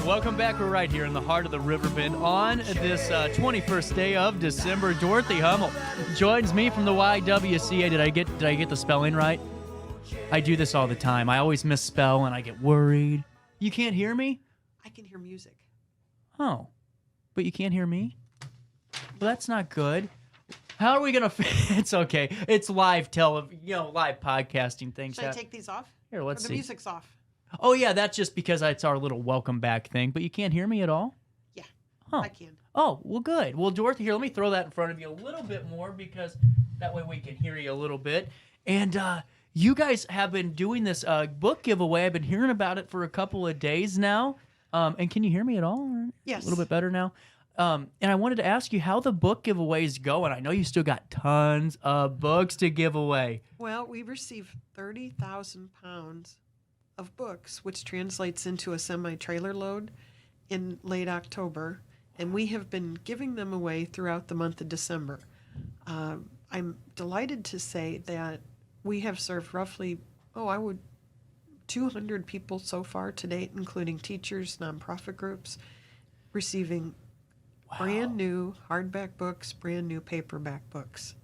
Welcome back. We're right here in the heart of the Riverbend on this 21st day of December. Dorothy Hummel joins me from the YWCA. Did I get the spelling right? I do this all the time. I always misspell and I get worried. You can't hear me? I can hear music. Oh, but you can't hear me? Well, that's not good. How are we gonna? It's okay. It's live live podcasting things. Should I take these off? Here, let's see. see. The music's off. Oh yeah, that's just because it's our little welcome back thing. But you can't hear me at all? Yeah, huh. I can. Oh, well, good. Well, Dorothy, here, let me throw that in front of you a little bit more because that way we can hear you a little bit. And you guys have been doing this book giveaway. I've been hearing about it for a couple of days now. And can you hear me at all? Yes. A little bit better now. And I wanted to ask you how the book giveaway is going. I know you still got tons of books to give away. Well, we received 30,000 pounds of books, which translates into a semi-trailer load in late October, and we have been giving them away throughout the month of December. I'm delighted to say that we have served roughly, 200 people so far to date, including teachers, nonprofit groups, receiving brand new hardback books, brand new paperback books.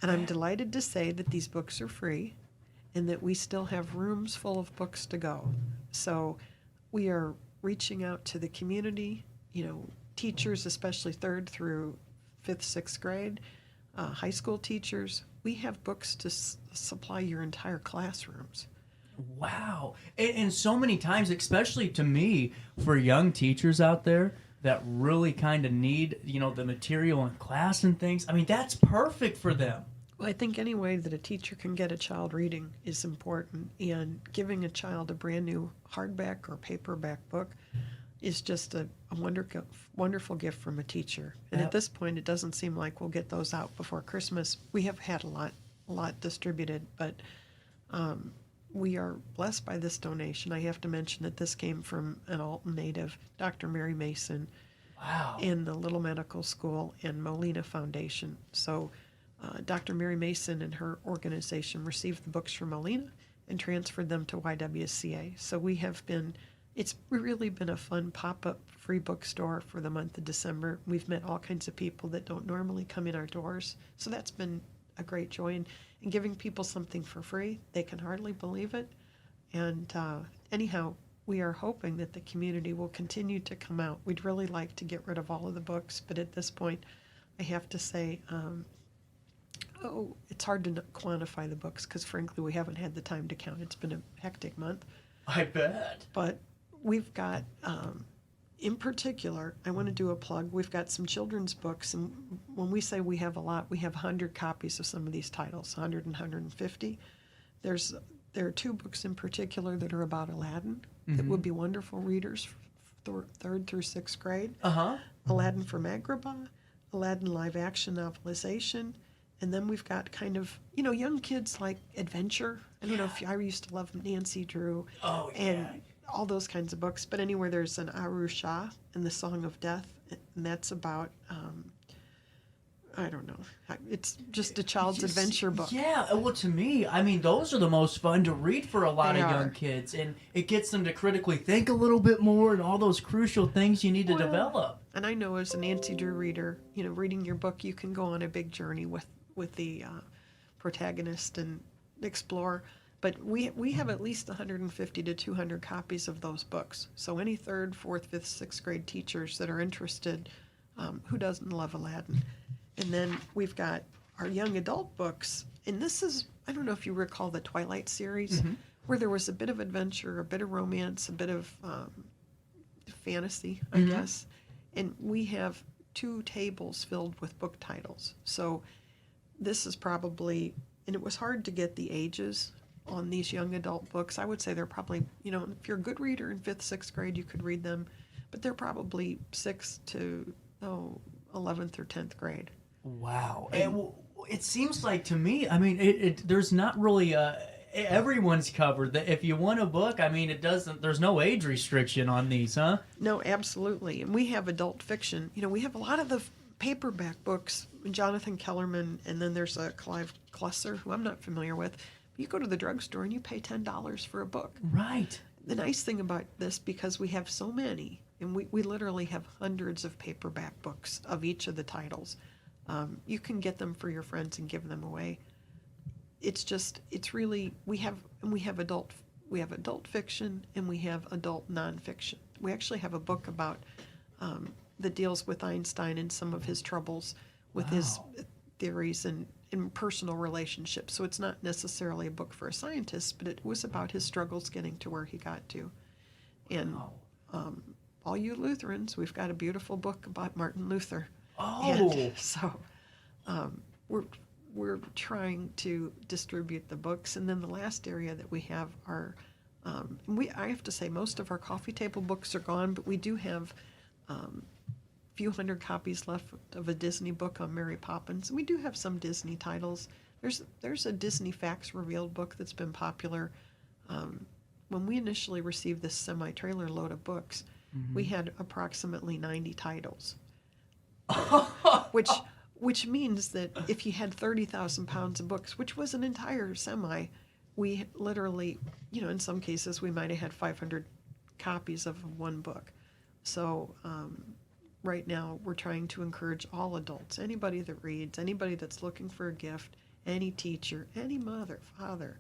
And I'm delighted to say that these books are free and that we still have rooms full of books to go. So we are reaching out to the community, teachers, especially 3rd through 5th, 6th grade, high school teachers. We have books to supply your entire classrooms. Wow. And so many times, especially to me, for young teachers out there that really kind of need, the material in class and things, I mean, that's perfect for them. Well, I think any way that a teacher can get a child reading is important, and giving a child a brand new hardback or paperback book is just a wonderful gift from a teacher. And at this point, it doesn't seem like we'll get those out before Christmas. We have had a lot distributed, but we are blessed by this donation. I have to mention that this came from an Alton native, Dr. Mary Mason, in the Little Medical School and Molina Foundation. So Dr. Mary Mason and her organization received the books from Molina and transferred them to YWCA. So it's really been a fun pop-up free bookstore for the month of December. We've met all kinds of people that don't normally come in our doors. So that's been a great joy. And giving people something for free, they can hardly believe it. And anyhow, we are hoping that the community will continue to come out. We'd really like to get rid of all of the books, but at this point, I have to say, it's hard to quantify the books because, frankly, we haven't had the time to count. It's been a hectic month. I bet. But we've got, in particular, I want to do a plug. We've got some children's books, and when we say we have a lot, we have 100 copies of some of these titles, 100 and 150. There are 2 books in particular that are about Aladdin that would be wonderful readers, 3rd through 6th grade. Aladdin from Agrabah, Aladdin live-action novelization. And then we've got kind of, young kids like adventure. I don't know if I used to love Nancy Drew. Oh, yeah. And all those kinds of books. But anyway, there's an Aru Shah and the Song of Death. And that's about, I don't know. It's just a child's adventure book. Yeah, well, to me, I mean, those are the most fun to read for a lot of young kids. And it gets them to critically think a little bit more and all those crucial things you need to develop. And I know as a Nancy Drew reader, reading your book, you can go on a big journey with the protagonist and explore. But we have at least 150 to 200 copies of those books. So any 3rd, 4th, 5th, 6th grade teachers that are interested, who doesn't love Aladdin? And then we've got our young adult books. And this is, I don't know if you recall the Twilight series, where there was a bit of adventure, a bit of romance, a bit of fantasy, I guess. And we have 2 tables filled with book titles. So this is probably, and it was hard to get the ages on these young adult books. I would say they're probably, if you're a good reader in 5th, 6th grade, you could read them, but they're probably 6th to 11th or 10th grade. Wow. It seems like to me, I mean, there's not really everyone's covered. If you want a book, I mean, there's no age restriction on these, huh? No, absolutely. And we have adult fiction. We have a lot of the paperback books, Jonathan Kellerman, and then there's a Clive Clusser, who I'm not familiar with. You go to the drugstore and you pay $10 for a book. Right. the nice thing about this, because we have so many, and we literally have hundreds of paperback books of each of the titles, you can get them for your friends and give them away. It's really, we have adult fiction and we have adult nonfiction. We actually have a book about that deals with Einstein and some of his troubles with his theories and in personal relationships. So it's not necessarily a book for a scientist, but it was about his struggles getting to where he got to. And all you Lutherans, we've got a beautiful book about Martin Luther. And so we're trying to distribute the books. And then the last area that we have are, I have to say most of our coffee table books are gone, but we do have few hundred copies left of a Disney book on Mary Poppins. And we do have some Disney titles. There's a Disney Facts Revealed book that's been popular. When we initially received this semi-trailer load of books, we had approximately 90 titles, which means that if you had 30,000 pounds of books, which was an entire semi, we literally, in some cases, we might have had 500 copies of one book. So right now, we're trying to encourage all adults, anybody that reads, anybody that's looking for a gift, any teacher, any mother, father,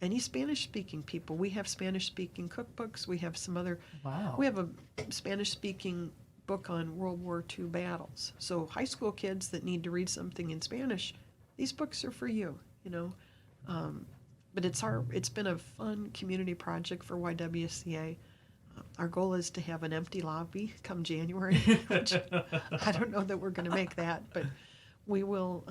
any Spanish-speaking people. We have Spanish-speaking cookbooks. We have some other. Wow. We have a Spanish-speaking book on World War II battles. So high school kids that need to read something in Spanish, these books are for you. But it's been a fun community project for YWCA. Our goal is to have an empty lobby come January, which I don't know that we're going to make that, but we will,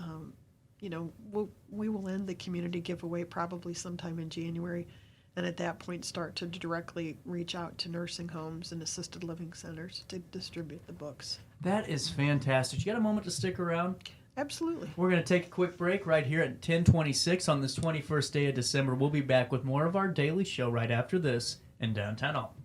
we will end the community giveaway probably sometime in January, and at that point start to directly reach out to nursing homes and assisted living centers to distribute the books. That is fantastic. You got a moment to stick around? Absolutely. We're going to take a quick break right here at 10:26 on this 21st day of December. We'll be back with more of our daily show right after this in Downtown Alton.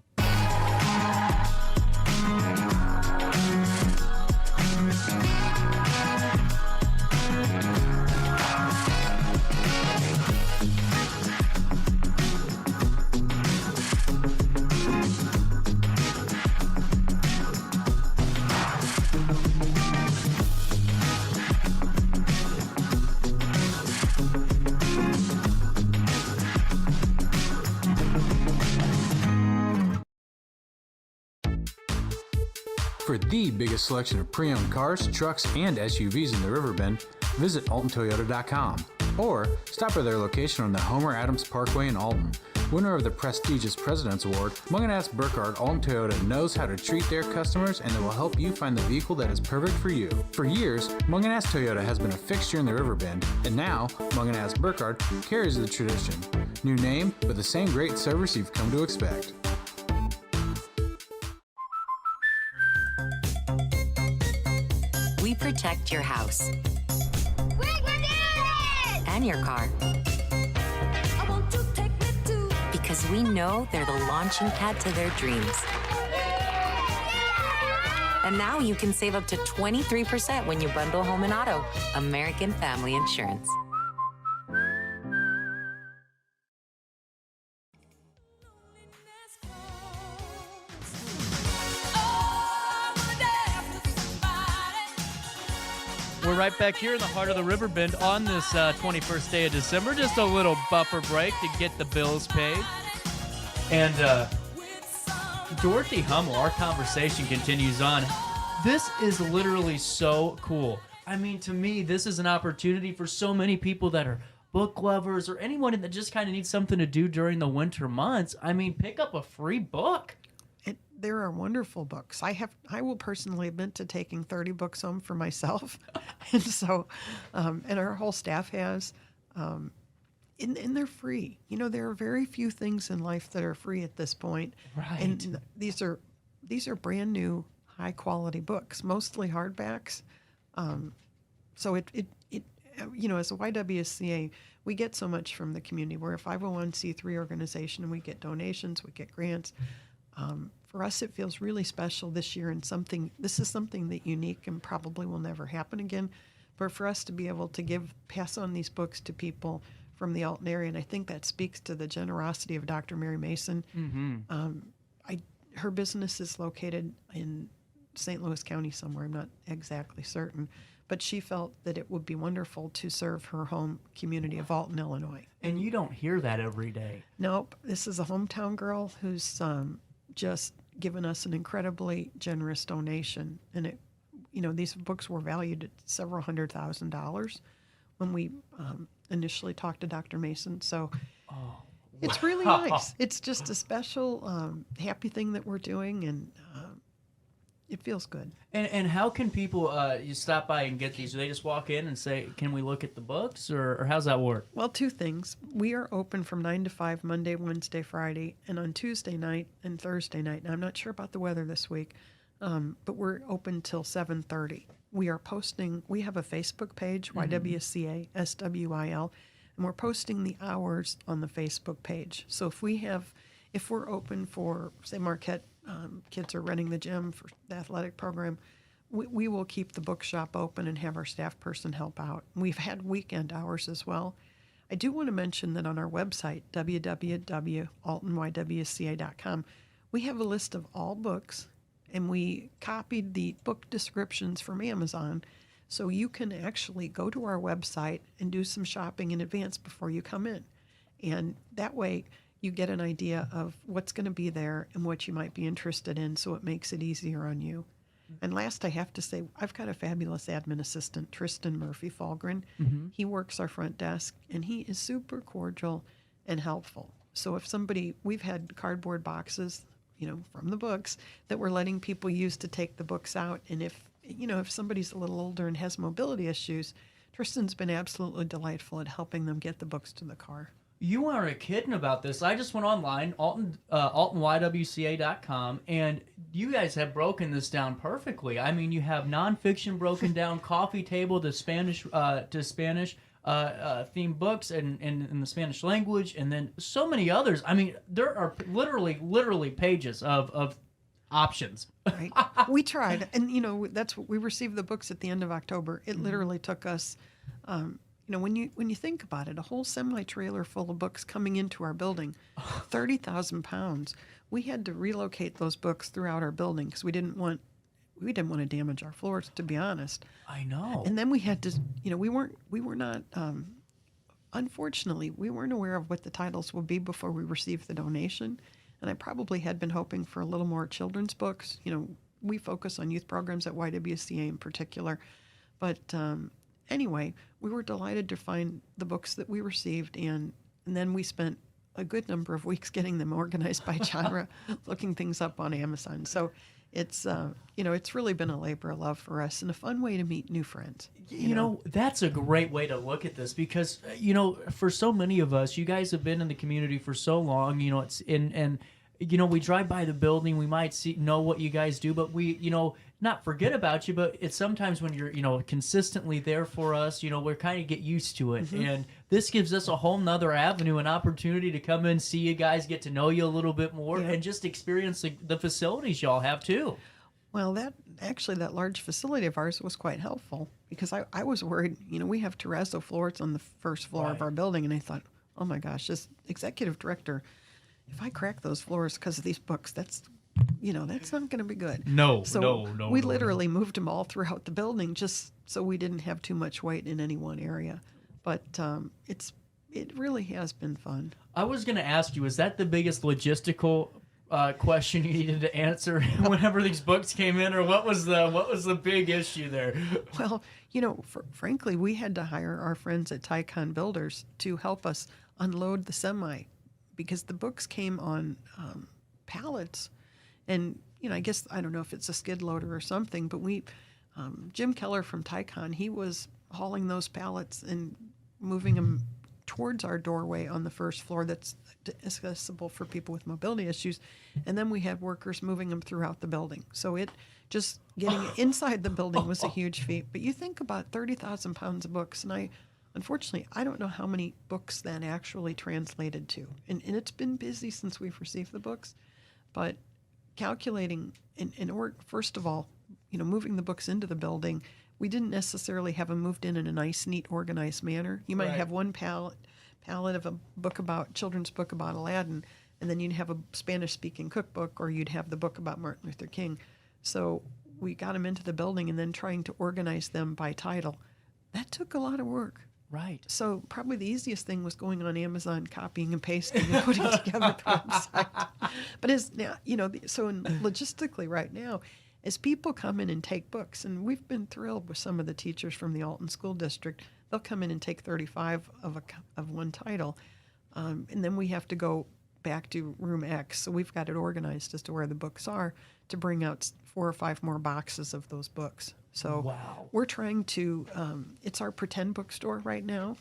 For the biggest selection of pre-owned cars, trucks, and SUVs in the Riverbend, visit AltonToyota.com or stop by their location on the Homer Adams Parkway in Alton. Winner of the prestigious President's Award, Mungan Burkhardt Alton Toyota knows how to treat their customers, and they will help you find the vehicle that is perfect for you. For years, Mungan Toyota has been a fixture in the Riverbend, and now Mungan Burkhardt carries the tradition. New name, but the same great service you've come to expect. We protect your house and your car because we know they're the launching pad to their dreams. And now you can save up to 23% when you bundle home and auto. American Family Insurance. We're right back here in the heart of the Riverbend on this 21st day of December. Just a little buffer break to get the bills paid. And Dorothy Hummel, our conversation continues on. This is literally so cool. I mean, to me, this is an opportunity for so many people that are book lovers or anyone that just kind of needs something to do during the winter months. I mean, pick up a free book. There are wonderful books. I will personally admit to taking 30 books home for myself, and so, and our whole staff has, and they're free. There are very few things in life that are free at this point, Right. and these are brand new, high quality books, mostly hardbacks. So it as a YWCA, we get so much from the community. We're a 501c3 organization, and we get donations, we get grants. For us, it feels really special this year, and this is something that unique and probably will never happen again. But for us to be able to pass on these books to people from the Alton area, and I think that speaks to the generosity of Dr. Mary Mason. Her business is located in St. Louis County somewhere. I'm not exactly certain, but she felt that it would be wonderful to serve her home community of Alton, Illinois. And you don't hear that every day. Nope, this is a hometown girl who's just given us an incredibly generous donation, and it, these books were valued at several $100,000 when we initially talked to Dr. Mason. So it's really nice. It's just a special, happy thing that we're doing, and it feels good. And how can people you stop by and get these? Do they just walk in and say, "Can we look at the books," or how's that work? Well, two things. We are open from 9 to 5 Monday, Wednesday, Friday, and on Tuesday night and Thursday night. Now, I'm not sure about the weather this week, but we're open till 7:30. We are posting. We have a Facebook page, YWCA SWIL, and we're posting the hours on the Facebook page. So if we're open for, say, Marquette kids are running the gym for the athletic program, we will keep the bookshop open and have our staff person help out. We've had weekend hours as well. I do want to mention that on our website, www.altonywwca.com, we have a list of all books, and we copied the book descriptions from Amazon, so you can actually go to our website and do some shopping in advance before you come in. And that way, you get an idea of what's going to be there and what you might be interested in, so it makes it easier on you. And last, I have to say, I've got a fabulous admin assistant, Tristan Murphy-Falgren. He works our front desk, and he is super cordial and helpful. So if we've had cardboard boxes, from the books that we're letting people use to take the books out. And if somebody's a little older and has mobility issues, Tristan's been absolutely delightful at helping them get the books to the car. You aren't kidding about this. I just went online, YWCA.com, and you guys have broken this down perfectly. I mean, you have nonfiction broken down, coffee table to Spanish themed books and in the Spanish language, and then so many others. I mean, there are literally pages of options. Right. We tried, and that's what we received the books at the end of October. It literally took us. When you think about it, a whole semi-trailer full of books coming into our building, 30,000 pounds. We had to relocate those books throughout our building because we didn't want to damage our floors, to be honest. I know. And then we had to, we were not, unfortunately, we weren't aware of what the titles would be before we received the donation. And I probably had been hoping for a little more children's books. We focus on youth programs at YWCA in particular, but. Anyway, we were delighted to find the books that we received, and then we spent a good number of weeks getting them organized by genre, looking things up on Amazon. So it's it's really been a labor of love for us and a fun way to meet new friends. That's a great way to look at this because for so many of us, you guys have been in the community for so long. It's and we drive by the building, we might know what you guys do, but we not forget about you, but it's sometimes when you're consistently there for us, we're kind of get used to it. And this gives us a whole nother avenue, an opportunity to come in, see you guys, get to know you a little bit more, and just experience the facilities y'all have too. Well, that large facility of ours was quite helpful because I was worried. We have terrazzo floors on the first floor of our building, and I thought, oh my gosh, this executive director, if I crack those floors because of these books, that's not going to be good. No. We literally moved them all throughout the building just so we didn't have too much weight in any one area. But it really has been fun. I was going to ask you, is that the biggest logistical question you needed to answer whenever these books came in, or what was the big issue there? Well, frankly, we had to hire our friends at Tycon Builders to help us unload the semi because the books came on pallets. And, I guess, I don't know if it's a skid loader or something, but Jim Keller from Tycon, he was hauling those pallets and moving them towards our doorway on the first floor that's accessible for people with mobility issues. And then we had workers moving them throughout the building. So just getting inside the building was a huge feat. But you think about 30,000 pounds of books, and unfortunately, I don't know how many books that actually translated to. And it's been busy since we've received the books, but calculating first of all, moving the books into the building, we didn't necessarily have them moved in a nice, neat, organized manner. You might have one pallet palette of a children's book about Aladdin, and then you'd have a Spanish-speaking cookbook, or you'd have the book about Martin Luther King. So we got them into the building, and then trying to organize them by title. That took a lot of work. Right. So probably the easiest thing was going on Amazon, copying and pasting, and putting together the website. But logistically right now, as people come in and take books, and we've been thrilled with some of the teachers from the Alton School District, they'll come in and take 35 of one title, and then we have to go back to room X. So we've got it organized as to where the books are to bring out 4 or 5 more boxes of those books. So wow. We're trying to, it's our pretend bookstore right now.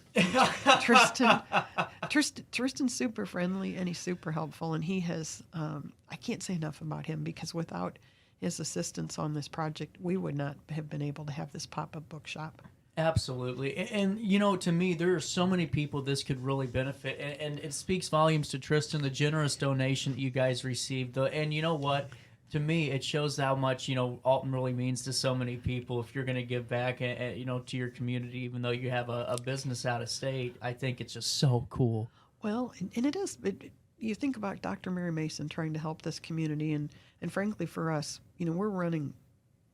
Tristan's super friendly, and he's super helpful, and he has, I can't say enough about him, because without his assistance on this project, we would not have been able to have this pop-up bookshop. Absolutely. And to me, there are so many people this could really benefit, and it speaks volumes to Tristan, the generous donation that you guys received. And you know what? To me, it shows how much, Alton really means to so many people. If you're going to give back, to your community, even though you have a business out of state, I think it's just so cool. Well, and it is. You think about Dr. Mary Mason trying to help this community, and frankly, for us, we're running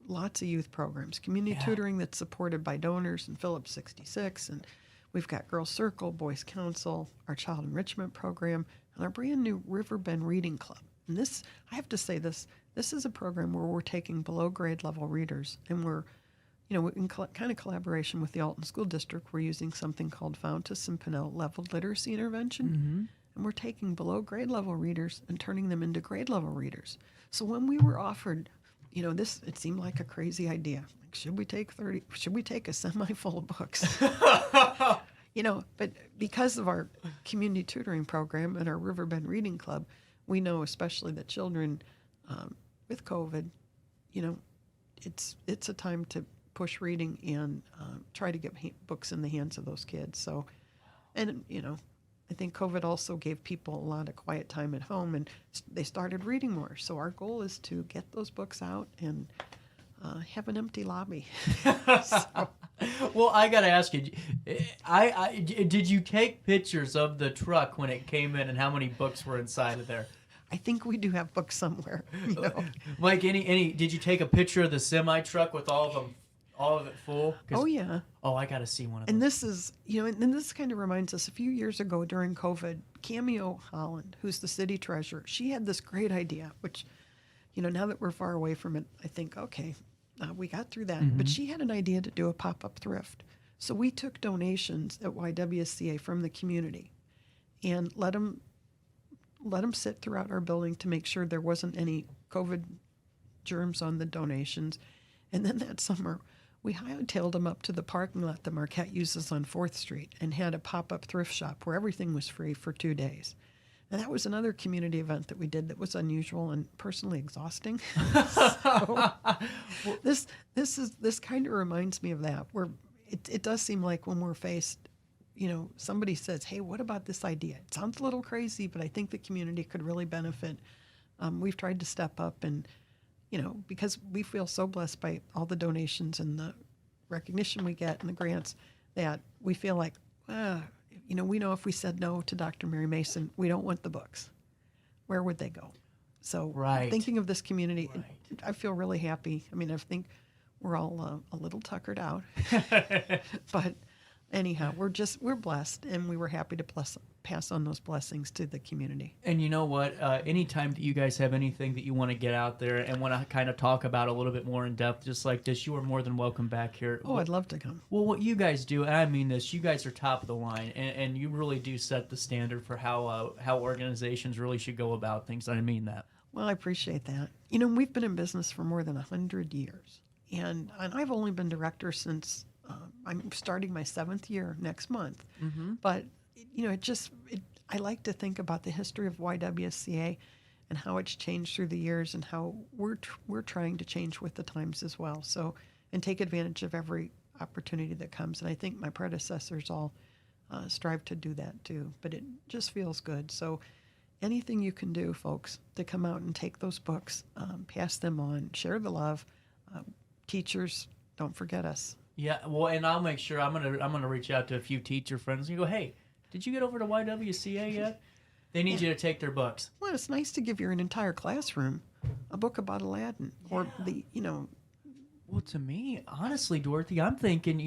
lots of youth programs, community tutoring that's supported by donors and Phillips 66, and we've got Girls Circle, Boys Council, our Child Enrichment Program, and our brand new RiverBend Reading Club. And this, I have to say this is a program where we're taking below grade level readers, and we're, in kind of collaboration with the Alton School District, we're using something called Fountas and Pinnell Level Literacy Intervention. Mm-hmm. And we're taking below grade level readers and turning them into grade level readers. So when we were offered, this, it seemed like a crazy idea. Like, should we take a semi full of books? But because of our community tutoring program and our RiverBend Reading Club, we know especially that children with COVID, it's a time to push reading and try to get books in the hands of those kids. So, and I think COVID also gave people a lot of quiet time at home, and they started reading more. So our goal is to get those books out and have an empty lobby. Well, I got to ask you, did you take pictures of the truck when it came in, and how many books were inside of there? I think we do have books somewhere. Mike, did you take a picture of the semi truck with all of it full? Oh, yeah. Oh, I got to see one of those. And this is, and this kind of reminds us, a few years ago during COVID, Cameo Holland, who's the city treasurer, she had this great idea, which, now that we're far away from it, I think, okay, we got through that. Mm-hmm. But she had an idea to do a pop-up thrift. So we took donations at YWCA from the community and let them sit throughout our building to make sure there wasn't any COVID germs on the donations. And then that summer, we hightailed them up to the parking lot that Marquette uses on 4th Street and had a pop-up thrift shop where everything was free for 2 days. And that was another community event that we did that was unusual and personally exhausting. So this kind of reminds me of that, where it does seem like when we're faced, somebody says, hey, what about this idea? It sounds a little crazy, but I think the community could really benefit. We've tried to step up and, because we feel so blessed by all the donations and the recognition we get and the grants, that we feel like, we know if we said no to Dr. Mary Mason, we don't want the books. Where would they go? So thinking of this community, I feel really happy. I mean, I think we're all a little tuckered out, but anyhow, we're blessed, and we were happy to pass on those blessings to the community. And you know what? Anytime that you guys have anything that you want to get out there and want to kind of talk about a little bit more in depth, just like this, you are more than welcome back here. Oh, I'd love to come. Well, what you guys do, and I mean this, you guys are top of the line, and you really do set the standard for how organizations really should go about things. I mean that. Well, I appreciate that. We've been in business for more than 100 years, and I've only been director since I'm starting my 7th year next month. Mm-hmm. But I like to think about the history of YWCA and how it's changed through the years, and how we're trying to change with the times as well. So, and take advantage of every opportunity that comes. And I think my predecessors all strive to do that too. But it just feels good. So, anything you can do, folks, to come out and take those books, pass them on, share the love. Teachers, don't forget us. Yeah, well, and I'll make sure I'm gonna reach out to a few teacher friends and go, hey, Did you get over to YWCA yet? They need you to take their books. Well, it's nice to give your entire classroom a book about Aladdin or the, Well, to me, honestly, Dorothy, I'm thinking,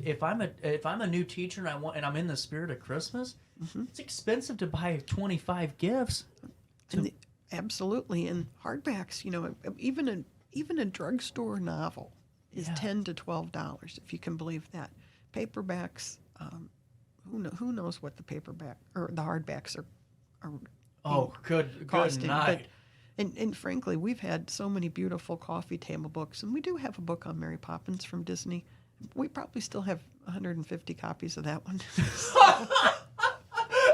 if I'm a new teacher and I'm in the spirit of Christmas, it's expensive to buy 25 gifts. Absolutely, and hardbacks, even a drugstore novel is $10 to $12, if you can believe that. Paperbacks, who knows what the paperback or the hardbacks are Good costing. night. And frankly, we've had so many beautiful coffee table books, and we do have a book on Mary Poppins from Disney. We probably still have 150 copies of that one.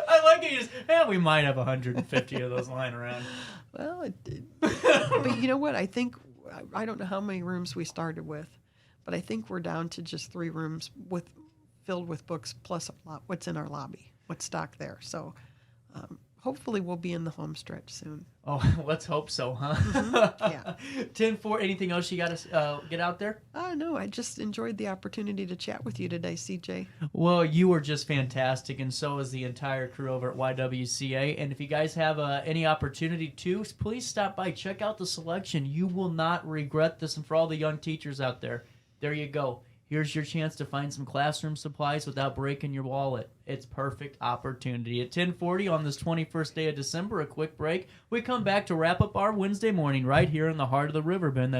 I like it. We might have 150 of those lying around. Well, but you know what? I think, I don't know how many rooms we started with, but I think we're down to just 3 rooms filled with books plus what's in our lobby, what's stocked there. So hopefully we'll be in the home stretch soon. Oh, let's hope so, huh? Yeah. 10-4, anything else you got to get out there? No, I just enjoyed the opportunity to chat with you today, CJ. Well, you were just fantastic, and so is the entire crew over at YWCA. And if you guys have any opportunity to, please stop by. Check out the selection. You will not regret this. And for all the young teachers out there, there you go. Here's your chance to find some classroom supplies without breaking your wallet. It's perfect opportunity. At 10:40 on this 21st day of December, a quick break. We come back to wrap up our Wednesday morning right here in the heart of the Riverbend.